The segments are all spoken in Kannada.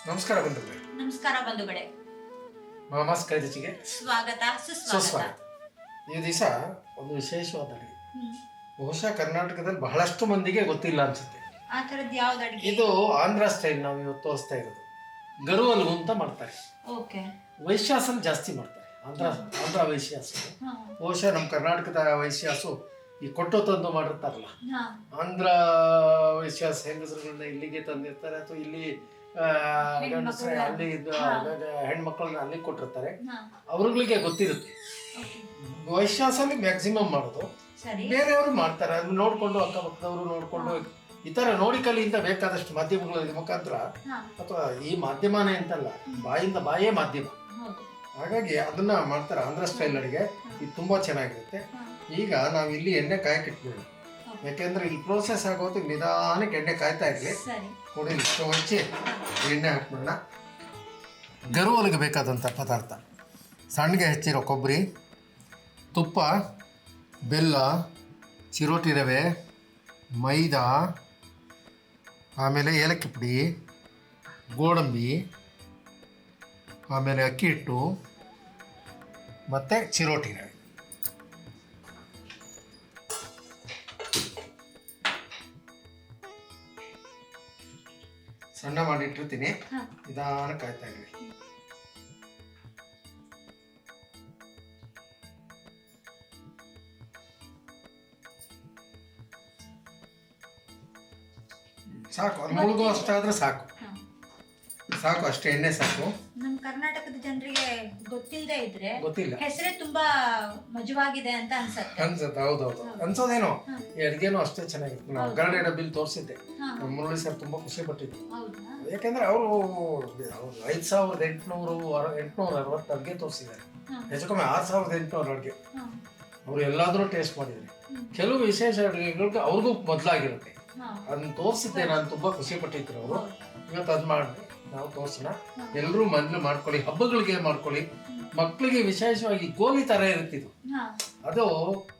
ನಮಸ್ಕಾರ ಬಂಧುಗಳೇ. ನಮಸ್ಕಾರ ಬಂಧುಗಳೇ. ಮಾಮಾಸ್ ಕೈ ರುಚಿಗೆ ಸ್ವಾಗತ ಸುಸ್ವಾಗತ. ಈ ದಿವಸ ಒಂದು ವಿಶೇಷವಾದ ಅಡುಗೆ. ಬಹುಶಃ ಕರ್ನಾಟಕದಲ್ಲಿ ಬಹಳಷ್ಟು ಮಂದಿಗೆ ಗೊತ್ತಿಲ್ಲ ಅನ್ಸುತ್ತೆ. ಆ ಥರದ್ದು ಯಾವ್ದು ಅಡುಗೆ? ಇದು ಆಂಧ್ರ ಸ್ಟೈಲ್ ನಾವು ಇವತ್ತು ತೋರಿಸ್ತಾ ಇರೋದು. ಗರುವಲ್ಗು ಅಂತ ಮಾಡ್ತಾರೆ. ಓಕೆ. ವೈಶ್ಯಾಸನ ಜಾಸ್ತಿ ಮಾಡ್ತಾರೆ. ಆಂಧ್ರ ವೈಶ್ಯಾಸು. ಬಹುಶಃ ನಮ್ಮ ಕರ್ನಾಟಕದ ವೈಶ್ಯಾಸು ಈ ಕೊಟ್ಟು ತಂದು ಮಾಡಿರ್ತಾರಲ್ಲ, ಆಂಧ್ರ ವೈಶ್ಯಾಸ ಹೆಂಗಸರುಗಳನ್ನ ಇಲ್ಲಿಗೆ ತಂದಿರ್ತಾರೆ ಅಥವಾ ಇಲ್ಲಿ ಅಲ್ಲಿ ಹೆಣ್ಮಕ್ಳನ್ನ ಅಲ್ಲಿ ಕೊಟ್ಟಿರ್ತಾರೆ. ಅವ್ರಗಳಿಗೆ ಗೊತ್ತಿರುತ್ತೆ. ವೈಶ್ಯಾಸಲ್ಲಿ ಮ್ಯಾಕ್ಸಿಮಮ್ ಮಾಡೋದು. ಬೇರೆಯವರು ಮಾಡ್ತಾರೆ, ಅದನ್ನ ನೋಡ್ಕೊಂಡು ಅಕ್ಕಪಕ್ಕದವರು ನೋಡ್ಕೊಂಡು ಈ ತರ ನೋಡಿ ಕಲಿಯಿಂದ ಬೇಕಾದಷ್ಟು ಮಾಧ್ಯಮಗಳ ಮುಖಾಂತರ, ಅಥವಾ ಈ ಮಾಧ್ಯಮನೇ ಅಂತಲ್ಲ, ಬಾಯಿಂದ ಬಾಯೇ ಮಾಧ್ಯಮ. ಹಾಗಾಗಿ ಅದನ್ನ ಮಾಡ್ತಾರೆ. ಆಂಧ್ರ ಸ್ಟೈಲ್ ಅಡಿಗೆ ಇದು ತುಂಬಾ ಚೆನ್ನಾಗಿರುತ್ತೆ. ಈಗ ನಾವು ಇಲ್ಲಿ ಎಣ್ಣೆ ಕಾಯಕ್ಕೆ ಇಟ್ಬಿಡೋಣ, ಯಾಕೆಂದ್ರೆ ಇಲ್ಲಿ ಪ್ರೋಸೆಸ್ ಆಗೋದು ನಿಧಾನಕ್ಕೆ ಎಣ್ಣೆ ಕಾಯ್ತಾ ಇರಲಿ. ನೋಡಿ, ಸ್ಟವ್ ಹಚ್ಚಿ ಎಣ್ಣೆ ಹಾಕ್ಬಿಡೋಣ. ಗರುವಲ್ಗೆ ಬೇಕಾದಂಥ ಪದಾರ್ಥ: ಸಣ್ಣಗೆ ಹೆಚ್ಚಿರೋ ಕೊಬ್ಬರಿ, ತುಪ್ಪ, ಬೆಲ್ಲ, ಚಿರೋಟಿ ರವೆ, ಮೈದಾ, ಆಮೇಲೆ ಏಲಕ್ಕಿ ಪುಡಿ, ಗೋಡಂಬಿ, ಆಮೇಲೆ ಅಕ್ಕಿ ಹಿಟ್ಟು ಮತ್ತು ಚಿರೋಟಿ ರವೆ. ಸಣ್ಣ ಮಾಡಿಟ್ಟಿರ್ತೀನಿ, ನಿಧಾನ ಕಾಯ್ತಾ ಇರಿ. ಸಾಕು, ಅದು ಮುಳುಗೋ ಅಷ್ಟಾದ್ರೆ ಸಾಕು. ಸಾಕು, ಅಷ್ಟೇ ಎಣ್ಣೆ ಸಾಕು. ನಮ್ಮ ಕರ್ನಾಟಕದ ಜನರಿಗೆ ಗೊತ್ತಿಲ್ಲದೆ ಇದ್ರೆ ಗೊತ್ತಿಲ್ಲ, ಹೆಸರೇ ತುಂಬಾ ಮಜವಾಗಿದೆ ಅಂತ ಅನ್ಸುತ್ತೆ. ಹೌದೌದು, ಅನ್ಸೋದೇನೋ. ಈ ಅಡುಗೆನೂ ಅಷ್ಟೇ ಚೆನ್ನಾಗಿತ್ತು. ನಾವು ಒಗ್ಗರಣೆ ಡಬ್ಬಿಲ್ ತೋರಿಸಿದ್ದೆ. ನಮ್ಮ ಮುರಳಿ ಸರ್ ತುಂಬಾ ಖುಷಿ ಪಟ್ಟಿದ್ರು. ಯಾಕೆಂದ್ರೆ ಅವರು 5,860 ಅಡುಗೆ ತೋರಿಸಿದ್ದಾರೆ. ಹೆಚ್ಚು ಕಮ್ಮಿ 6,800 ಅಡುಗೆ ಅವ್ರು ಎಲ್ಲಾದ್ರೂ ಟೇಸ್ಟ್ ಮಾಡಿದ್ದಾರೆ. ಕೆಲವು ವಿಶೇಷ ಅಡುಗೆಗಳಿಗೆ ಅವ್ರಿಗೂ ಮೊದಲಾಗಿರುತ್ತೆ. ಅದನ್ನ ತೋರಿಸಿದ್ದೆ, ನಾನು ತುಂಬಾ ಖುಷಿ ಪಟ್ಟಿದ್ರು ಅವರು. ಇವತ್ತು ಅದ್ ಮಾಡಿ ನಾವು ತೋರ್ಸೋಣ. ಎಲ್ಲರೂ ಮನೇಲಿ ಮಾಡ್ಕೊಳ್ಳಿ, ಹಬ್ಬಗಳಿಗೆ ಮಾಡ್ಕೊಳ್ಳಿ. ಮಕ್ಕಳಿಗೆ ವಿಶೇಷವಾಗಿ ಗೋಲಿ ತರ ಇರುತ್ತಿದ್ದು, ಅದು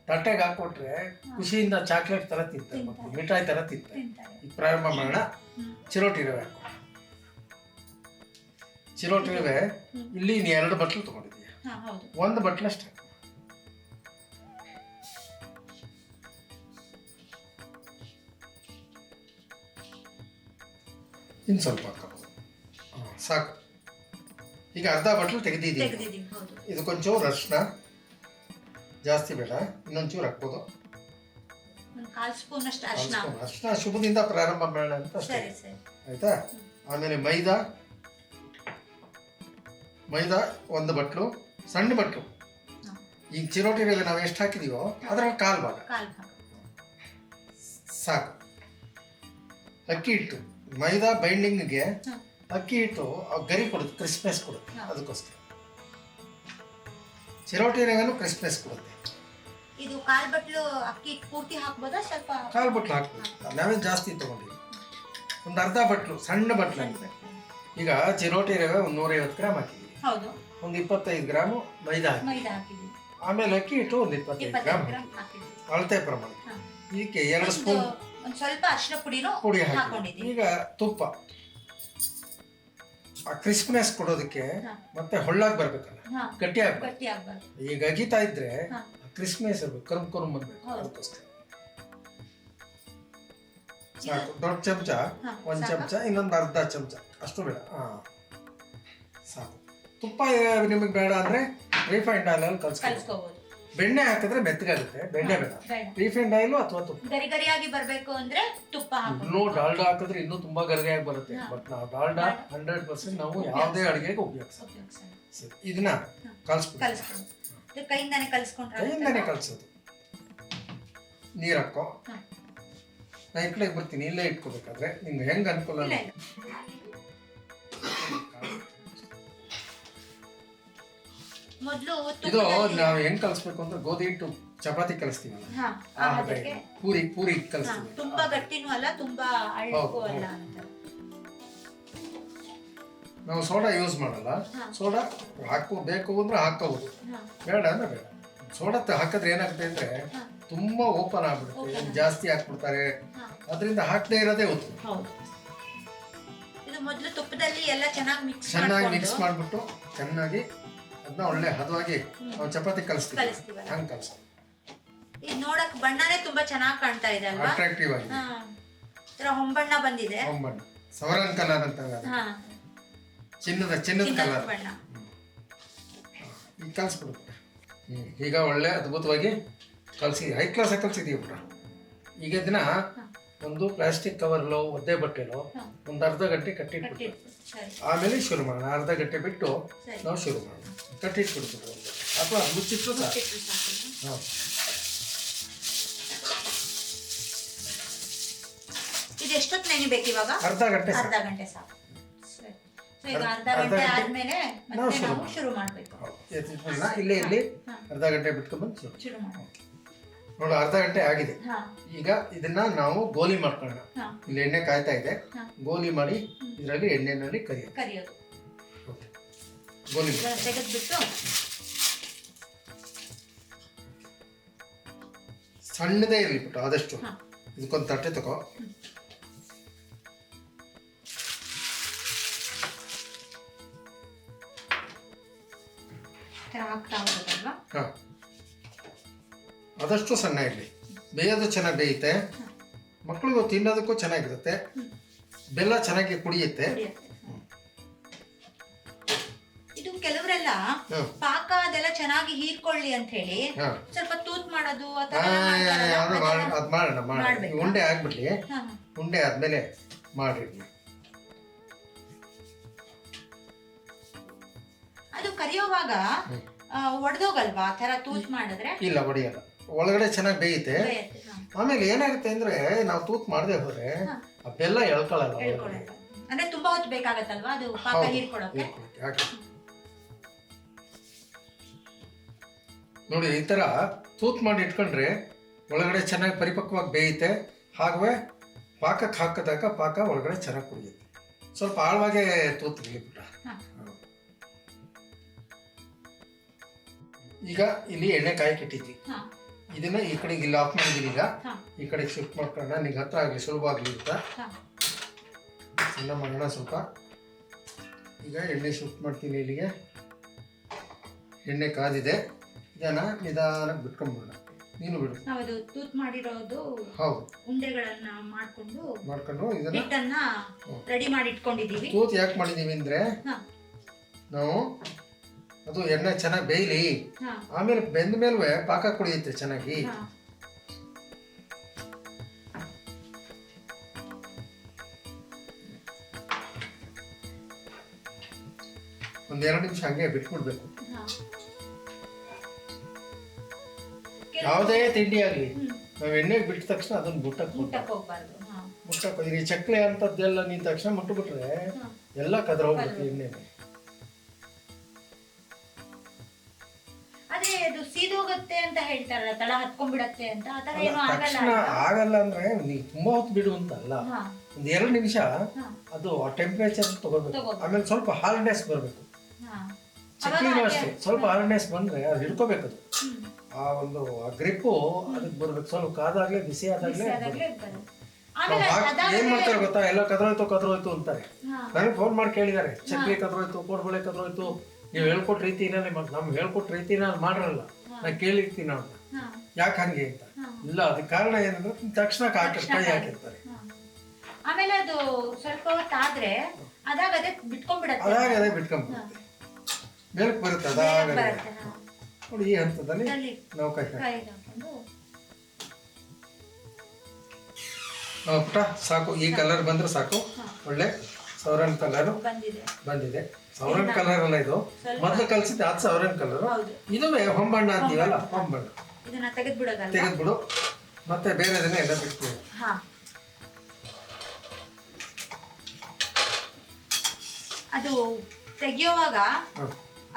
ತಟ್ಟೆಗೆ ಹಾಕೊಟ್ರೆ ಖುಷಿಯಿಂದ ಚಾಕ್ಲೇಟ್ ತರ ತಿಂತಾರೆ, ಮಿಠಾಯಿ ತರ ತಿಂತಾರೆ. ಈಗ ಪ್ರಾರಂಭ ಮಾಡೋಣ. ಚಿರೋಟಿ ರವೆ ಹಾಕೋ. ಚಿರೋಟಿ ರವೆ ಇಲ್ಲಿ 2 ಬಟ್ಲು ತಗೊಂಡಿದ್ದೀಯ, 1 ಬಟ್ಲಷ್ಟೇ. ಇನ್ನು ಸ್ವಲ್ಪ ಹಾಕೋದು, ಸಾಕು. ಈಗ ಅರ್ಧ ಬಟ್ಲು ತೆಗೆದಿದ್ದೀವಿ. ಇದಕ್ಕೊಂಚೂರು ಅರಿಶಿನ, ಜಾಸ್ತಿ ಬೇಡ, ಇನ್ನೊಂಚೂರು ಹಾಕ್ಬೋದು. ಅರಿಶಿನ ಶುಭದಿಂದ ಪ್ರಾರಂಭ ಮಾಡೋಣ ಅಂತ ಅಷ್ಟೇ, ಆಯ್ತಾ? ಆಮೇಲೆ ಮೈದಾ 1 ಬಟ್ಲು, ಸಣ್ಣ ಬಟ್ಲು. ಈಗ ಚಿರೋಟಿ ರವೆ ನಾವು ಎಷ್ಟು ಹಾಕಿದೀವೋ ಅದರ 1/4 ಭಾಗ ಸಾಕು. ಅಕ್ಕಿ ಹಿಟ್ಟು, ಮೈದಾ ಬೈಂಡಿಂಗ್ಗೆ ಅಕ್ಕಿ ಹಿಟ್ಟು ಗರಿ ಕೊಡುತ್ತೆ, ಕ್ರಿಸ್ಪ್ನೆಸ್ ಕೊಡುತ್ತೆ. ಅದಕ್ಕೋಸ್ಕರ ಚಿರೋಟಿ ರವೆನೂ ಕ್ರಿಸ್ಪ್ನೆಸ್ ಕೊಡುತ್ತೆ. ಇದು 1/4 ಬಟ್ಲು ಅಕ್ಕಿ ಪೂರ್ತಿ ಹಾಕ್ಬೋದಾ? ಸ್ವಲ್ಪ 1/4 ಬಟ್ಲು ಹಾಕ್ಬೋದು. ನಾವೇ ಜಾಸ್ತಿ ತಗೊಂಡಿವಿ. ಒಂದು ಅರ್ಧ ಬಟ್ಲು, ಸಣ್ಣ ಬಟ್ಲು ಅಂತ. ಈಗ ಚಿರೋಟಿ ರವೆ 150 ಗ್ರಾಮ್ ಹಾಕಿದ್ದೀವಿ. ಒಂದು 25 ಗ್ರಾಮ್ ಮೈದಾ ಹಾಕಿದ್ದೀವಿ. ಆಮೇಲೆ ಅಕ್ಕಿ ಹಿಟ್ಟು ಒಂದು 25 ಗ್ರಾಮ್ ಅಳತೆ ಪ್ರಮಾಣ. ಇದಕ್ಕೆ 2 ಸ್ಪೂನ್ ಸ್ವಲ್ಪ ಅರಿಶಿನ ಪುಡಿ ಹಾಕೊಂಡಿದ್ದೀವಿ. ಈಗ ತುಪ್ಪ, ಆ ಕ್ರಿಸ್ಪ್ನೆಸ್ ಕೊಡೋದಕ್ಕೆ ಮತ್ತೆ ಹೊಳ್ಳಾಗಿ ಬರ್ಬೇಕಲ್ಲ, ಗಟ್ಟಿ ಆಗ್ಬಾರ್ದು. ಈಗ ಅಗಿತಾ ಇದ್ರೆ ಕ್ರಿಸ್ಪ್ನೆಸ್ ಇರ್ಬೇಕು, ಕರುಮ್ ಬರ್ಬೇಕು. ಅದಕ್ಕೋಸ್ಕರ ಸಾಕು. ದೊಡ್ಡ ಚಮಚ 1 ಚಮಚ, ಇನ್ನೊಂದು ಅರ್ಧ ಚಮಚ, ಅಷ್ಟು ಬೇಡ. ಸಾಕು. ತುಪ್ಪ ನಿಮಗೆ ಬೇಡ ಅಂದ್ರೆ ರಿಫೈಂಡ್ ಆಯಿಲ್ ಅಲ್ಲಿ ಕಲ್ಸ್ಕೊಬೋದು. ಬೆಣ್ಣೆ ಹಾಕಿದ್ರೆ ಮೆತ್ತಗಾಗುತ್ತೆ, ಬೆಣ್ಣೆ ಬೇಡ. ರಿಫೈಂಡ್ ಆಯಿಲ್ ಅಥವಾ ತುಪ್ಪ. ಗರಿಗರಿಯಾಗಿ ಬರಬೇಕು ಅಂದ್ರೆ ತುಪ್ಪ ಹಾಕಬೇಕು. ಇನ್ನೂ ಡಾಲ್ಡಾ ಹಾಕಿದ್ರೆ ಇನ್ನೂ ತುಂಬಾ ಗರಿಯಾಗಿ ಬರುತ್ತೆ. ಬಟ್ ನಾವು ಡಾಲ್ಡಾ 100% ನಾವು ಯಾವುದೇ ಅಡುಗೆಗೆ ಉಪಯೋಗಿಸ್ತೀವಿ. ಸರಿ, ಇದನ್ನ ಕೈಯಿಂದಾನೆ ಕಲ್ಸೋದು. ನೀರು ಹಾಕೋ. ನಾ ಈ ಕಡೆಗೆ ಬರ್ತೀನಿ, ಇಲ್ಲೇ ಇಟ್ಕೋಬೇಕಾದ್ರೆ ನಿಮ್ಗೆ ಹೆಂಗ್ ಅನುಕೂಲ. ಇದು ನಾವು ಹೆಂಗ್ ಕಲಿಸ್ಬೇಕು ಅಂದ್ರೆ ಗೋಧಿ ಹಿಟ್ಟು ಚಪಾತಿ ಕಲಿಸ್ತೀವಲ್ಲ, ಪೂರಿ ಕಲಿಸ್ತೀವಿ. ತುಂಬಾ ಗಟ್ಟಿನೂ ಅಲ್ಲ, ತುಂಬಾ ಅಳ್ಳಕ್ಕೂ ಅಲ್ಲ ಅಂತ. ನಾವು ಸೋಡಾ ಯೂಸ್ ಮಾಡಲ್ಲ. ಸೋಡಾ ಬೇಕು ಅಂದ್ರೆ ಹಾಕೋಬಹುದು, ಬೇಡ ಅಂದ್ರೆ ಬೇಡ. ಸೋಡಾ ಹಾಕಿದ್ರೆ ಏನಾಗುತ್ತೆ ಅಂದ್ರೆ ತುಂಬಾ ಓಪನ್ ಆಗ್ಬಿಡುತ್ತೆ, ಜಾಸ್ತಿ ಹಾಕ್ಬಿಡ್ತಾರೆ. ಅದರಿಂದ ಹಾಕದೇ ಇರೋದೇ ಉತ್ತಮ. ಇದು ಮೊದಲು ತುಪ್ಪದಲ್ಲಿ ಎಲ್ಲ ಚೆನ್ನಾಗಿ ಚೆನ್ನಾಗಿ ಮಿಕ್ಸ್ ಮಾಡಿಬಿಟ್ಟು ಚೆನ್ನಾಗಿ ಅದನ್ನ ಒಳ್ಳೆ ಹದವಾಗಿ ನಾವು ಚಪಾತಿ ಕಲಿಸ್ತೀವಿ ಕಲಿಸ್ತೀವಲ್ಲ. ಹಂಗೆ ಕಲಿಸೋದು. ಇದು ನೋಡಕ್ ಬಣ್ಣನೇ ತುಂಬಾ ಚೆನ್ನಾಗಿ ಕಾಣ್ತಾ ಇದೆ ಅಲ್ವಾ? ಅಟ್ರಾಕ್ಟಿವ್ ಆಗಿದೆ. ತರ ಹೊಂಬಣ್ಣ ಬಂದಿದೆ. ಹೊಂಬಣ್ಣ ಸವರನ್ ಕಲರ್ ಅಂತ ಚಿನ್ನದ ಕಲರ್. ಬಣ್ಣ ಈಗ ಕಲಿಸ್ಬಿಡುತ್ತೆ. ಈಗ ಒಳ್ಳೆ ಅದ್ಭುತವಾಗಿ ಕಲಿಸಿ ಹೈ ಕ್ಲಾಸ್ ಕಲಿಸಿದೀವಿ ಬಿಟ್ರ. ಈಗ ಇದನ್ನ ಒಂದು ಪ್ಲಾಸ್ಟಿಕ್ ಕವರ್ಲೋ ಒದ್ದೆ ಬಟ್ಟೆಲೋ ಒಂದು ಅರ್ಧ ಗಂಟೆ ಕಟ್ಟಿಟ್ಬಿಟ್ಟು ಆಮೇಲೆ ಶುರು ಮಾಡೋಣ. ಅರ್ಧ ಗಂಟೆ ಬಿಟ್ಟು ನಾವು ಶುರು ಮಾಡೋಣ. ಕಟ್ಟಿಟ್ಬಿಡ್ಬಿಟ್ಟು ಅಥವಾ ಮುಚ್ಚಿಟ್ಟು ಸಾಕು. ಹಾಂ, ಇದು ಎಷ್ಟೊತ್ತು ನೆನಿಬೇಕು ಇವಾಗ? ಅರ್ಧ ಗಂಟೆ ಅರ್ಧ ಗಂಟೆ ಸಾಕು. ಈಗ ಅರ್ಧ ಗಂಟೆ ಆದ್ಮೇಲೆ ಮತ್ತೆ ನಾವು ಶುರು ಮಾಡಬೇಕು. ಇಲ್ಲೇ ಇಲ್ಲಿ ಅರ್ಧ ಗಂಟೆ ಬಿಟ್ಕೊಂಡ್ಬಂದು ಶುರು ಮಾಡಬೇಕು. ನೋಡು ಅರ್ಧ ಗಂಟೆ ಆಗಿದೆ. ಈಗ ಇದನ್ನ ನಾವು ಗೋಲಿ ಮಾಡ್ಕೊಳ್ಳೋಣ. ಇಲ್ಲಿ ಎಣ್ಣೆ ಕಾಯ್ತಾ ಇದೆ. ಗೋಲಿ ಮಾಡಿ ಇದರಲ್ಲಿ ಎಣ್ಣೆನಲ್ಲಿ ಕರಿಯೋದು. ಗೋಲಿ ತೆಗೆದ್ಬಿಟ್ಟು ಸಣ್ಣದೇ ಇರಲಿ ಬಿಟ್ಟು ಆದಷ್ಟು. ಇದಕ್ಕೊಂದು ತಟ್ಟೆ ತಗೋ. ಹಾಂ, ಆದಷ್ಟು ಸಣ್ಣ ಇರಲಿ. ಬೇಯೋದು ಚೆನ್ನಾಗಿ ಬೇಯುತ್ತೆ. ಮಕ್ಕಳಿಗೂ ತಿನ್ನೋದಕ್ಕೂ ಚೆನ್ನಾಗಿರುತ್ತೆ. ಬೆಲ್ಲ ಚೆನ್ನಾಗಿ ಕುಡಿಯುತ್ತೆ. ಇದು ಕೆಲವರೆಲ್ಲ ಪಾಕ ಅದೆಲ್ಲ ಚೆನ್ನಾಗಿ ಹೀರ್ಕೊಳ್ಳಿ ಅಂತ ಹೇಳಿ ಸ್ವಲ್ಪ ತೂತ್ ಮಾಡೋದು ಅದು ಮಾಡೋಣ. ಉಂಡೆ ಆಗ್ಬಿಡ್ಲಿ. ಉಂಡೆ ಆದ್ಮೇಲೆ ಮಾಡಿಡ್ಲಿ. ಅದು ಕರಿಯೋವಾಗ ಒಡೆದೋಗಲ್ವಾ ಆ ಥರ ತೂತ್ ಮಾಡಿದ್ರೆ? ಇಲ್ಲ, ಒಡೆಯಲ್ಲ. ಒಳಗಡೆ ಚೆನ್ನಾಗಿ ಬೇಯುತ್ತೆ. ಆಮೇಲೆ ಏನಾಗುತ್ತೆ ಅಂದ್ರೆ ನಾವು ತೂತ್ ಮಾಡದೆ ಹೋದ್ರೆ ಆ ಬೆಲ್ಲ ಎಳ್ಕೊಳ್ಳಲ್ಲ. ಅಂದ್ರೆ ತುಂಬಾ ಹೊತ್ತು ಬೇಕಾಗತ್ತಲ್ವಾ ಅದು ಪಾಕ ಹೀರ್ಕೊಳ್ಳೋಕೆ? ನೋಡಿ ಈ ತರ ತೂತ್ ಮಾಡಿ ಇಟ್ಕೊಂಡ್ರೆ ಒಳಗಡೆ ಚೆನ್ನಾಗಿ ಪರಿಪಕ್ವವಾಗಿ ಬೇಯುತ್ತೆ. ಹಾಗೆ ಪಾಕಕ್ಕೆ ಹಾಕಿದಾಗ ಪಾಕ ಒಳಗಡೆ ಚೆನ್ನಾಗಿ ಕುಡಿಯುತ್ತೆ. ಸ್ವಲ್ಪ ಆಳವಾಗೆ ತೂತ್ ಬಿಟ್ಟ. ಈಗ ಇಲ್ಲಿ ಎಣ್ಣೆ ಕಾಯಕ್ಕೆ ಇಟ್ಟಿದ್ವಿ. ಇದನ್ನ ಈ ಕಡೆಗೆ ಇಲ್ಲಿ ಆಫ್ ಮಾಡಿದೀನಿ. ಈಗ ಈ ಕಡೆಗೆ ಶಿಫ್ಟ್ ಮಾಡ್ಕೊಳ್ಳೋಣ. ನಿಂಗೆ ಹತ್ರ ಆಗಲಿ, ಸುಲಭ ಆಗಲಿ ಅಂತ ಸಣ್ಣ ಮಾಡೋಣ ಸ್ವಲ್ಪ. ಈಗ ಎಣ್ಣೆ ಶಿಫ್ಟ್ ಮಾಡ್ತೀನಿ ಇಲ್ಲಿಗೆ. ಎಣ್ಣೆ ಕಾದಿದೆ. ಇದನ್ನ ನಿಧಾನಕ್ಕೆ ಬಿಟ್ಕೊಂಡ್ಬಿಡೋಣ. ನೀನು ಬಿಡು. ನಾವದು ತೂತ್ ಮಾಡಿರೋದು ಹೌದು ಉಂಡೆಗಳನ್ನ ಮಾಡ್ಕೊಂಡು ಇದನ್ನ ಹಿಟ್ಟನ್ನ ರೆಡಿ ಮಾಡಿ ಇಟ್ಕೊಂಡಿದೀವಿ. ತೂತ್ ಯಾಕೆ ಮಾಡಿದೀವಿ ಅಂದ್ರೆ ನಾವು ಅದು ಎಣ್ಣೆ ಚೆನ್ನಾಗಿ ಬೇಯಲಿ. ಆಮೇಲೆ ಬೆಂದ ಮೇಲೆ ಪಾಕ ಕುಡಿಯುತ್ತೆ ಚೆನ್ನಾಗಿ. ಒಂದೆರಡು ನಿಮಿಷ ಹಂಗೆ ಬಿಟ್ಬಿಡ್ಬೇಕು. ಯಾವುದೇ ತಿಂಡಿ ಆಗಲಿ ನಾವು ಎಣ್ಣೆಗೆ ಬಿಟ್ಟ ತಕ್ಷಣ ಅದನ್ನ ಮುಟ್ಟಕ್ಕೆ ಹೋಗ್ಬಾರ್ದು. ಈ ಚಕ್ಲಿ ಅಂತದ್ದೆಲ್ಲ ನಿಂತ ತಕ್ಷಣ ಮುಟ್ಟಬಿಟ್ರೆ ಎಲ್ಲ ಕದ್ರ ಹೋಗ್ಬಿಡುತ್ತೆ ಎಣ್ಣೆ. ಅದೇ ಅದು ಸೀದೋಗುತ್ತೆ ಅಂತ ಹೇಳ್ತಾರಲ್ಲ, ತಳ ಹತ್ಕೊಂಡ್ಬಿಡತ್ತೆ ಅಂತ. ಆ ತರ ಏನು ಆಗಲ್ಲ. ಅಂದ್ರೆ ನೀವು ತುಂಬಾ ಹೊತ್ತು ಬಿಡು ಅಂತ ಅಲ್ಲ, ಒಂದ್ 2 ನಿಮಿಷ ಅದು ಆ ಟೆಂಪರೇಚರ್ ತಗೋಬೇಕು. ಆಮೇಲೆ ಸ್ವಲ್ಪ ಹಾರ್ಡ್ನೆಸ್ ಬರಬೇಕು. ಚಕ್ಲಿನೂ ಅಷ್ಟೇ, ಸ್ವಲ್ಪ ಹಾರ್ಡ್ನೆಸ್ ಬಂದ್ರೆ ಅದು ಹಿಡ್ಕೋಬೇಕು. ಅದು ಆ ಒಂದು ಗ್ರಿಪ್ಪು ಅದಕ್ಕೆ ಬರ್ಬೇಕು. ಸ್ವಲ್ಪ ಕಾದಾಗ್ಲೇ ಬಿಸಿ ಆದಾಗ್ಲೇ ಏನ್ ಮಾಡ್ತಾರೆ ಗೊತ್ತಾ, ಎಲ್ಲ ಕದ್ರೋಯ್ತು ಅಂತಾರೆ. ನನಗೆ ಫೋನ್ ಮಾಡಿ ಕೇಳಿದಾರೆ, ಚಕ್ಲಿ ಕದ್ರೋಯ್ತು, ಕೋಡ್ಬಳೆ ಕದ್ರೋಯ್ತು, ನೀವು ಹೇಳ್ಕೊಟ್ಟ ರೀತಿನಲ್ಲಿ ನಮ್ಗೆ ಹೇಳ್ಕೊಟ್ಟ ರೀತಿನಲ್ಲಿ ಮಾಡ್ರಲ್ಲ, ನಾನು ಕೇಳಿರ್ತೀನಿ ಅಂತ. ಯಾಕೆ ಹಂಗೆ ಅಂತ. ಇಲ್ಲ, ಅದಕ್ಕೆ ಕಾರಣ ಏನಂದ್ರೆ ತಕ್ಷಣ ಕೈ ಹಾಕಿರ್ತಾರೆ. ಆಮೇಲೆ ಅದು ಸ್ವಲ್ಪ ಹೊತ್ತಾದ್ರೆ ಅದೇ ಬಿಟ್ಕೊಂಡ್ಬಿಡುತ್ತೆ. ಅದೇ ಬಿಟ್ಕೊಂಡ್ಬಿಡುತ್ತೆ, ಮೇಲಕ್ಕೆ ಬರುತ್ತೆ. ಅದಾಗದೆ ನೋಡಿ ಈ ಹಂತದಲ್ಲಿ ನಾವು ಕೈ ಪುಟ ಸಾಕು. ಈ ಕಲರ್ ಬಂದ್ರೆ ಸಾಕು. ಒಳ್ಳೆ ಸವರನ್ ಕಲರ್ ಬಂದಿದೆ. ಸವರನ್ ಕಲರ್ ಅಲ್ಲ ಇದು, ಮೊದಲು ಕಲ್ಸಿದ್ದೆ ಅದು ಸವರನ್ ಕಲರ್. ಇದುವೇ ಹೊಂಬಣ್ಣ ಅಂತೀವಲ್ಲ, ಹೊಂಬಣ್ಣ. ತೆಗೆದ್ಬಿಡು. ಮತ್ತೆ ಬೇರೆದನ್ನ ಎಲ್ಲ ಬಿಡ್ತೀವಿ. ಅದು ತೆಗಿಯುವಾಗ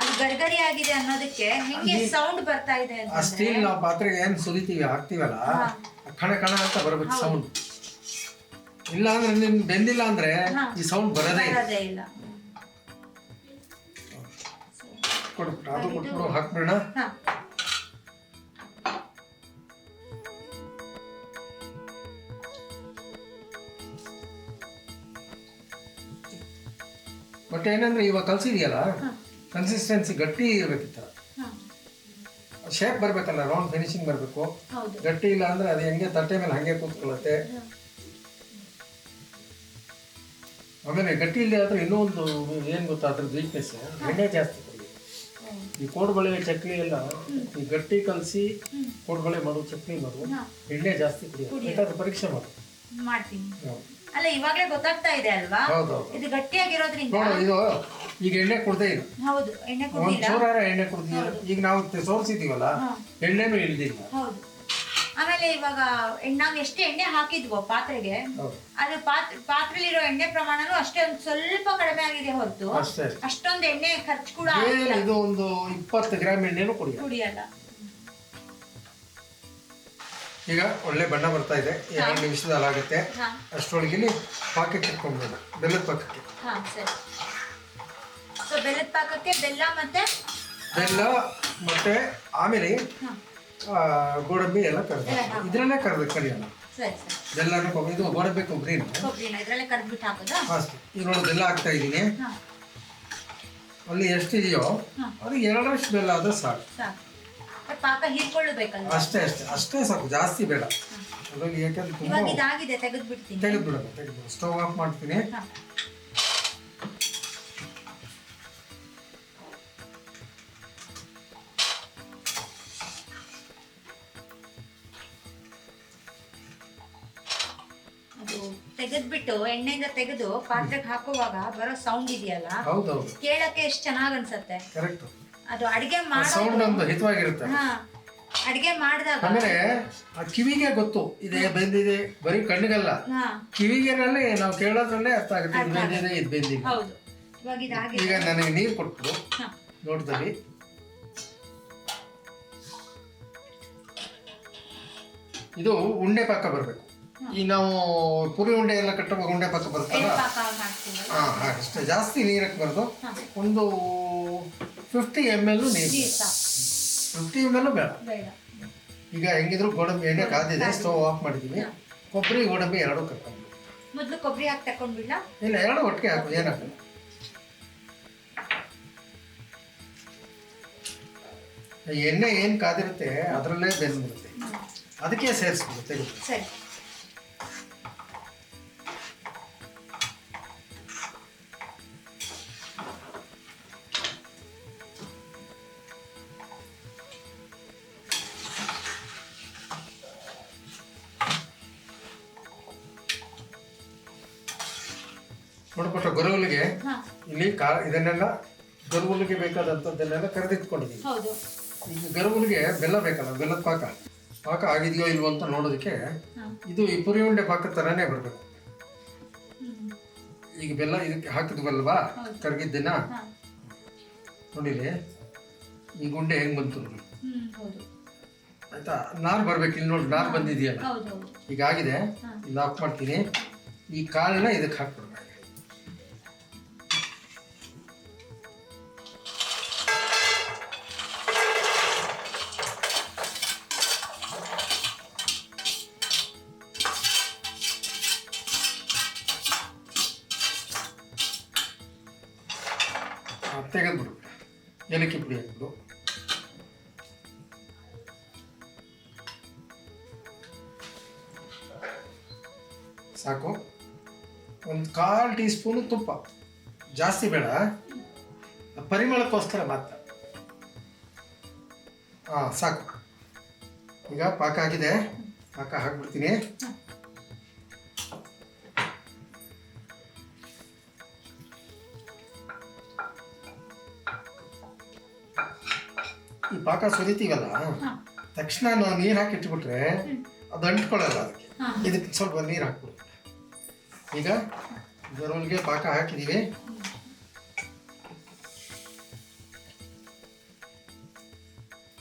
ಅದು ಗರ್ಗರಿ ಆಗಿದೆ ಅನ್ನೋದಕ್ಕೆ ಹೆಂಗೆ ಸೌಂಡ್ ಬರ್ತಾ ಇದೆ ಆ ಸ್ಟೀಲ್ ನಾವು ಪಾತ್ರೆಗೆ ಏನ್ ಸುರಿತೀವಿ ಹಾಕ್ತಿವಲ್ಲ, ಕಣ ಕಣ ಅಂತ ಬರಬೇಕು ಸೌಂಡ್. ಇಲ್ಲ ಅಂದ್ರೆ ನಿಮ್ ಬೆಂದಿಲ್ಲ ಅಂದ್ರೆ ಈ ಸೌಂಡ್ ಬರೋದೇ ಇಲ್ಲ. ಕೊಡ್ಬಿಟ್ಟು ಅದು ಕೊಟ್ಬಿಡು, ಹಾಕ್ಬಿಡೋಣ. ಬಟ್ ಏನಂದ್ರೆ ಇವಾಗ ಕಲ್ಸಿದೆಯಲ್ಲ ಕನ್ಸಿಸ್ಟೆನ್ಸಿ ಗಟ್ಟಿ ಇರ್ಬೇಕಿತ್ತ, ಶೇಪ್ ಬರಬೇಕಲ್ಲ, ರೌಂಡ್ ಫಿನಿಶಿಂಗ್ ಬರಬೇಕು. ಗಟ್ಟಿ ಇಲ್ಲ ಅಂದ್ರೆ ಅದು ಹೆಂಗೆ ತಟ್ಟೆ ಮೇಲೆ ಹಂಗೆ ಕೂತ್ಕೊಳ್ಳುತ್ತೆ. ಆಮೇಲೆ ಗಟ್ಟಿ ಇಲ್ಲದೆ ಆದ್ರೆ ಇನ್ನೂ ಒಂದು ಏನು ಗೊತ್ತಾ ಅದ್ರದ್ದು ವೀಕ್ನೆಸ್, ಎಣ್ಣೆ ಜಾಸ್ತಿ ಕೊಡಿ. ಈ ಕೋಡ್ಬಳೆ ಚಕ್ಲಿ ಎಲ್ಲ ಈ ಗಟ್ಟಿ ಕಲಸಿ ಕೋಡ್ಬಳೆ ಮಾಡು, ಚಕ್ಲಿ ಮಾಡು, ಎಣ್ಣೆ ಜಾಸ್ತಿ ಕುಡಿ. ಬೇಕಾದ್ರೆ ಪರೀಕ್ಷೆ ಮಾಡು. ಮಾಡ್ತೀನಿ. ಅಲ್ಲ ಇವಾಗಲೇ ಗೊತ್ತಾಗ್ತಾ ಇದೆ ಅಲ್ವಾ, ಇದು ಗಟ್ಟಿಯಾಗಿರೋದ್ರಿಂದ. ನೋಡು ಇದು ಈಗ ಎಣ್ಣೆ ಕುಡ್ದೇ ಇಲ್ಲ. ಹೌದು, ಎಣ್ಣೆ ಕುಡ್ದಿಲ್ಲ. ಚೂರಾರ ಎಣ್ಣೆ ಕುಡ್ದಿಲ್ಲ. ಈಗ ನಾವು ಸೋರ್ಸಿದೀವಲ್ಲ, ಎಣ್ಣೆನೂ ಇಳ್ದಿಲ್ಲ. ಹೌದು. ಆಮೇಲೆ ಇವಾಗ ನಾವು ಎಷ್ಟು ಎಣ್ಣೆ ಹಾಕಿದ್ವೋ ಪಾತ್ರೆಗೆ, ಅದು ಪಾತ್ರೆಲಿರೋ ಎಣ್ಣೆ ಪ್ರಮಾಣನೂ ಅಷ್ಟೇ ಒಂದು ಸ್ವಲ್ಪ ಕಡಿಮೆ ಆಗಿದೆ ಹೊರತು ಅಷ್ಟೊಂದು ಎಣ್ಣೆ ಖರ್ಚು ಕೂಡ ಇದು ಒಂದು 20 ಗ್ರಾಮ್ ಎಣ್ಣೆನೂ ಕುಡಿಯಲ್ಲ. ಈಗ ಒಳ್ಳೆ ಬಣ್ಣ ಬರ್ತಾ ಇದೆ, 2 ನಿಮಿಷದಲ್ಲಿ ಆಗುತ್ತೆ. ಅಷ್ಟರೊಳಗೆ ಪಾಕಕ್ಕೆ ಇಟ್ಕೊಂಡ್ಬಿಡೋಣ, ಬೆಲ್ಲದ ಪಾಕಕ್ಕೆ. ಬೆಲ್ಲದ ಪಾಕಕ್ಕೆ ಬೆಲ್ಲ ಮತ್ತೆ ಆಮೇಲೆ ಗೋಡಂಬಿ ಎಲ್ಲ ಕರೆದ ಇದ್ರಲ್ಲೇ ಕರಿಯೋಣ. ಬೆಲ್ಲನೂ ಇದು ಗೋಡಂಬಿ ಕೊಬ್ಬರಿನ ಅಷ್ಟೇ. ಈಗ ನೋಡಿ ಬೆಲ್ಲ ಹಾಕ್ತಾ ಇದ್ದೀನಿ. ಅಲ್ಲಿ ಎಷ್ಟಿದೆಯೋ ಅದು 2ರಷ್ಟು ಬೆಲ್ಲ ಆದ್ರೆ ಸಾಕು. ಅಷ್ಟೇ ಸಾಕು, ಜಾಸ್ತಿ ಬೇಡ. ಅದ್ರಲ್ಲಿ ಯಾಕಂದ್ರೆ ತೆಗೆದ್ಬಿಡೋಣ. ಸ್ಟವ್ ಆಫ್ ಮಾಡ್ತೀನಿ. ತೆಗೆದ್ಬಿಟ್ಟು ಎಣ್ಣೆಯಿಂದ ತೆಗೆದು ಪಾತ್ರೆಗೆ ಹಾಕುವಾಗ ಬರೋ ಸೌಂಡ್ ಇದೆಯಲ್ಲ, ಕೇಳಕ್ಕೆ ಎಷ್ಟು ಚೆನ್ನಾಗ್ ಅನ್ಸತ್ತೆ. ಅದು ಅಡಿಗೆ ಹಿತವಾಗಿರುತ್ತೆ. ಅಡಿಗೆ ಮಾಡಿದಾಗ ಆಮೇಲೆ ಆ ಕಿವಿಗೆ ಗೊತ್ತು ಇದೆ ಬೆಂದಿದೆ, ಬರೀ ಕಣ್ಣಿಗಲ್ಲ, ಕಿವಿಗೆನಲ್ಲಿ ನಾವು ಕೇಳೋದ್ರಲ್ಲೇ ಅರ್ಥ ಆಗುತ್ತೆ ಇದು ಬೆಂದಿದೆ ಇದು ಬೆಂದಿದೆ. ಹೌದು. ಇವಾಗ ಈಗ ನನಗೆ ನೀರು ಕೊಟ್ಟು ನೋಡ್ದಲ್ಲಿ ಇದು ಉಂಡೆ ಪಾಕ ಬರಬೇಕು. ಈಗ ನಾವು ಪುರಿ ಉಂಡೆ ಎಲ್ಲ ಕಟ್ಟುವಾಗ ಉಂಡೆ ಪಾಕ ಬರುತ್ತಲ್ಲ, ಅಷ್ಟೇ. ಜಾಸ್ತಿ ನೀರಕ್ಕೆ ಬರೋದು. ಒಂದು 50 ml ನೀರು, 50 ml ಬೇಡ. ಈಗ ಹೆಂಗಿದ್ರು ಗೋಡಂಬಿ ಎಣ್ಣೆ ಕಾದಿದೆ, ಸ್ಟವ್ ಆಫ್ ಮಾಡಿದ್ದೀವಿ. ಕೊಬ್ಬರಿ ಗೋಡಂಬಿ 2 ಕಟ್ಕೊಂಡು ಮೊದಲು ಕೊಬ್ಬರಿ ಹಾಕಿ ತಕೊಂಡ್ಬಿಡ್ಲ? ಇಲ್ಲ, 2 ಒಟ್ಟಿಗೆ ಹಾಕು, ಏನಾಗಲ್ಲ. ಎಣ್ಣೆ ಏನು ಕಾದಿರುತ್ತೆ ಅದರಲ್ಲೇ ಬೆಂದ್ಬಿಡುತ್ತೆ, ಅದಕ್ಕೆ ಸೇರಿಸ್ಬಿಡುತ್ತೆ. ಸರಿ. ನೋಡ್ಬಿಟ್ಟು ಗರುವಲಿಗೆ ಇಲ್ಲಿ ಇದನ್ನೆಲ್ಲ ಗರುವಲಿಗೆ ಬೇಕಾದಂಥದ್ದನ್ನೆಲ್ಲ ಕರೆದಿಟ್ಕೊಂಡಿದ್ದೀವಿ. ಈಗ ಗರುವಲಿಗೆ ಬೆಲ್ಲ ಬೇಕಲ್ಲ, ಬೆಲ್ಲದ ಪಾಕ ಆಗಿದೆಯೋ ಇಲ್ವೋ ಅಂತ ನೋಡೋದಕ್ಕೆ ಇದು ಈ ಪುರಿ ಉಂಡೆ ಪಾಕದ ಥರನೇ ಬರಬೇಕು. ಈಗ ಬೆಲ್ಲ ಇದಕ್ಕೆ ಹಾಕಿದ್ವಲ್ವಾ ಕರಗಿದ್ದನ್ನ, ನೋಡಿಲಿ ಈ ಗುಂಡೆ ಹೆಂಗ್ ಬಂತು ನೋಡಿ, ಆಯ್ತಾ? ನಾರು ಬರ್ಬೇಕು. ಇಲ್ಲಿ ನೋಡಿ ನಾರು ಬಂದಿದೆಯಲ್ಲ, ಈಗ ಆಗಿದೆ. ಇಲ್ಲಿ ಆಫ್ ಮಾಡ್ತೀನಿ. ಈ ಕಾಳನ್ನ ಇದಕ್ಕೆ ಹಾಕ್ಬಿಡ್ಬೇಕು. ತೆಗೆದ್ಬಿಡು, ಏಲಕ್ಕಿ ಪುಡಿ ಹಾಕ್ಬಿಡು. ಸಾಕು. ಒಂದು 1/4 ಟೀ ಸ್ಪೂನು ತುಪ್ಪ, ಜಾಸ್ತಿ ಬೇಡ, ಪರಿಮಳಕ್ಕೋಸ್ಕರ ಮಾತ್ರ. ಸಾಕು. ಈಗ ಪಾಕ ಆಗಿದೆ, ಪಾಕ ಹಾಕ್ಬಿಡ್ತೀನಿ. ಈ ಪಾಕ ಸುರಿತೀವಲ್ಲ, ತಕ್ಷಣ ನಾವು ನೀರು ಹಾಕಿ ಇಟ್ಬಿಟ್ರೆ ಅದು ಅಂಟ್ಕೊಳ್ಳಲ್ಲ. ಅದಕ್ಕೆ ಇದಕ್ಕೆ ಸ್ವಲ್ಪ ನೀರು ಹಾಕ್ಬಿಡು. ಈಗ ಗರುವಲಿಗೆ ಪಾಕ ಹಾಕಿದೀವಿ.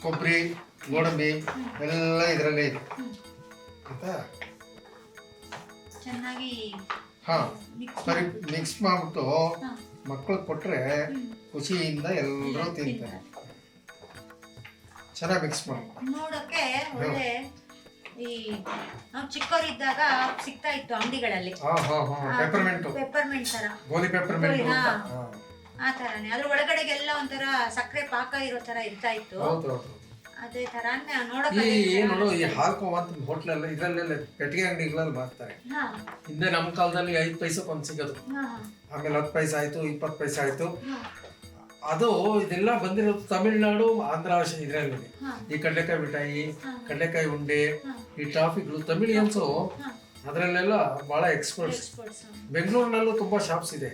ಕೊಬ್ಬರಿ ಗೋಡಂಬಿ ಎಲ್ಲ ಇದರಲ್ಲೇ ಇದೆ, ಆಯ್ತಾ? ಸರಿ, ಮಿಕ್ಸ್ ಮಾಡ್ಬಿಟ್ಟು ಮಕ್ಕಳು ಕೊಟ್ರೆ ಖುಷಿಯಿಂದ ಎಲ್ಲರೂ ತಿಂತಾರೆ. ಚೆನ್ನಾಗಿ ಮಿಕ್ಸ್ ಮಾಡಿ. ನೋಡಕ್ಕೆ ಒಳ್ಳೆ ಈ ನಾವು ಚಿಕ್ಕವರಿದ್ದಾಗ ಸಿಗ್ತಾ ಇತ್ತು ಅಂಗಡಿಗಳಲ್ಲಿ ಪೆಪ್ಪರ್ಮೆಂಟ್ ತರ ಗೋಧಿ ಪೆಪ್ಪರ್ಮೆಂಟ್ ಆ ತರಾನೇ ಅದ್ರ ಒಳಗಡೆಗೆಲ್ಲ ಒಂಥರ ಸಕ್ಕರೆ ಪಾಕ ಇರೋ ತರ ಇರ್ತಾ ಇತ್ತು. ಅದೇ ತರ ನೋಡು ಈ ಹಾಕುವಂತ ಹೋಟ್ಲೆಲ್ಲ ಇದ್ರಲ್ಲೆಲ್ಲ ಪೆಟ್ಟಿಗೆ ಅಂಗಡಿಗಳಲ್ಲಿ ಮಾಡ್ತಾರೆ. ಹಿಂದೆ ನಮ್ಮ ಕಾಲದಲ್ಲಿ 5 ಪೈಸಕ್ಕೆ ಒಂದು ಸಿಗೋದು, ಆಮೇಲೆ 10 ಪೈಸೆ ಆಯ್ತು, 20 ಪೈಸೆ ಆಯ್ತು. ಅದು ಇದೆಲ್ಲ ಬಂದಿರೋದು ತಮಿಳ್ನಾಡು, ಆಂಧ್ರ ಇದ್ರಲ್ಲಿ. ಈ ಕಡಲೆಕಾಯಿ ಮಿಠಾಯಿ, ಕಡಲೆಕಾಯಿ ಉಂಡೆ, ಈ ಟಾಫಿಗಳು ತಮಿಳಿಯನ್ಸು ಅದರಲ್ಲೆಲ್ಲ ಬಹಳ ಎಕ್ಸ್ಪರ್ಟ್ಸ್. ಬೆಂಗಳೂರಿನಲ್ಲೂ ತುಂಬಾ ಶಾಪ್ಸ್ ಇದೆ.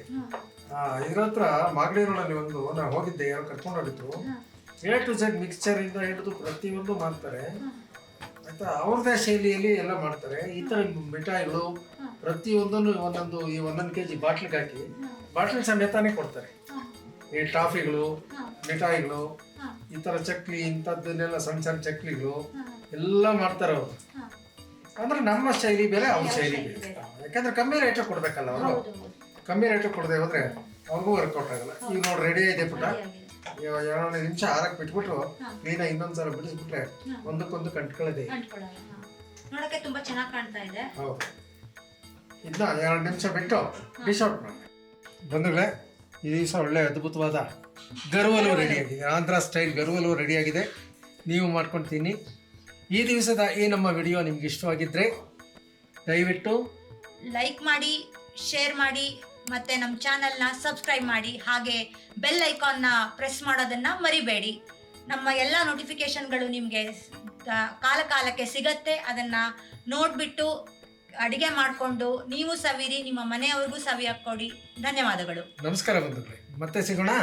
ಇದ್ರ ಹತ್ರ ಮಾಗಡಿ ರೋಡಲ್ಲಿ ಒಂದು ನಾನು ಹೋಗಿದ್ದೆ, ಯಾರು ಕರ್ಕೊಂಡು ಹೋಗಿದ್ರು. A to Z ಮಿಕ್ಸ್ಚರ್ ಇಂದ ಹಿಡಿದು ಪ್ರತಿಯೊಂದು ಮಾಡ್ತಾರೆ ಆಯ್ತಾ. ಅವ್ರದೇ ಶೈಲಿಯಲ್ಲಿ ಎಲ್ಲ ಮಾಡ್ತಾರೆ. ಈ ತರ ಮಿಠಾಯಿಗಳು ಪ್ರತಿಯೊಂದನ್ನು ಒಂದೊಂದು ಕೆಜಿ ಬಾಟ್ಲಿಗೆ ಹಾಕಿ ಬಾಟ್ಲಿ ಸಮೇತಾನೆ ಕೊಡ್ತಾರೆ. ಈ ಟಾಫಿಗಳು, ಮಿಠಾಯಿಗಳು, ಈ ತರ ಚಕ್ಲಿ ಇಂಥದ್ದನ್ನೆಲ್ಲ ಸಣ್ಣ ಸಣ್ಣ ಚಕ್ಲಿಗಳು ಎಲ್ಲ ಮಾಡ್ತಾರೆ ಅವರು. ಅಂದ್ರೆ ನಮ್ಮ ಶೈಲಿ ಬೇರೆ, ಅವ್ರ ಶೈಲಿ ಬೇರೆ. ಯಾಕಂದ್ರೆ ಕಮ್ಮಿ ರೇಟ್ ಕೊಡ್ಬೇಕಲ್ಲ ಅವರು. ಕಮ್ಮಿ ರೇಟ್ ಕೊಡದೆ ಹೋದ್ರೆ ಅವ್ರಿಗೂ ವರ್ಕೌಟ್ ಆಗಲ್ಲ. ಈಗ ನೋಡಿ ರೆಡಿ ಇದೆ ಪುಟ. 2 ನಿಮಿಷ ಆರಕ್ಕೆ ಬಿಟ್ಬಿಟ್ಟು ನೀನ ಇನ್ನೊಂದ್ಸಲ ಬಿಡಿಸ್ಬಿಟ್ರೆ ಒಂದಕ್ಕೊಂದು ಕಂಟ್ಕೊಳ್ಳದೆ ನೋಡಕ್ಕೆ ತುಂಬಾ ಚೆನ್ನಾಗಿ ಕಾಣ್ತಾ ಇದೆ. ಹೌದು, ಇದನ್ನ 2 ನಿಮಿಷ ಬಿಟ್ಟು ಡಿಶ್ ಔಟ್ ಮಾಡಿ. ಬಂಧುಗಳೇ, ಈ ದಿವಸ ಒಳ್ಳೆ ಅದ್ಭುತವಾದ ಗರುವಲು ರೆಡಿಯಾಗಿದೆ. ಆಂಧ್ರ ಸ್ಟೈಲ್ ಗರುವಲು ರೆಡಿಯಾಗಿದೆ. ನೀವು ಮಾಡ್ಕೊಳ್ತೀನಿ. ಈ ದಿವಸದ ಈ ನಮ್ಮ ವಿಡಿಯೋ ನಿಮ್ಗೆ ಇಷ್ಟವಾಗಿದ್ದರೆ ದಯವಿಟ್ಟು ಲೈಕ್ ಮಾಡಿ, ಶೇರ್ ಮಾಡಿ, ಮತ್ತೆ ನಮ್ಮ ಚಾನಲ್ನ ಸಬ್ಸ್ಕ್ರೈಬ್ ಮಾಡಿ. ಹಾಗೆ ಬೆಲ್ ಐಕಾನ್ನ ಪ್ರೆಸ್ ಮಾಡೋದನ್ನ ಮರಿಬೇಡಿ. ನಮ್ಮ ಎಲ್ಲ ನೋಟಿಫಿಕೇಶನ್ಗಳು ನಿಮಗೆ ಕಾಲಕ್ಕೆ ಸಿಗತ್ತೆ. ಅದನ್ನ ನೋಡ್ಬಿಟ್ಟು ಅಡಿಗೆ ಮಾಡಿಕೊಂಡು ನೀವು ಸವಿರಿ, ನಿಮ್ಮ ಮನೆಯವ್ರಿಗೂ ಸವಿಯಾಗಿ ಕೊಡಿ. ಧನ್ಯವಾದಗಳು. ನಮಸ್ಕಾರ ಬಂಧುಗಳೇ, ಮತ್ತೆ ಸಿಗೋಣ.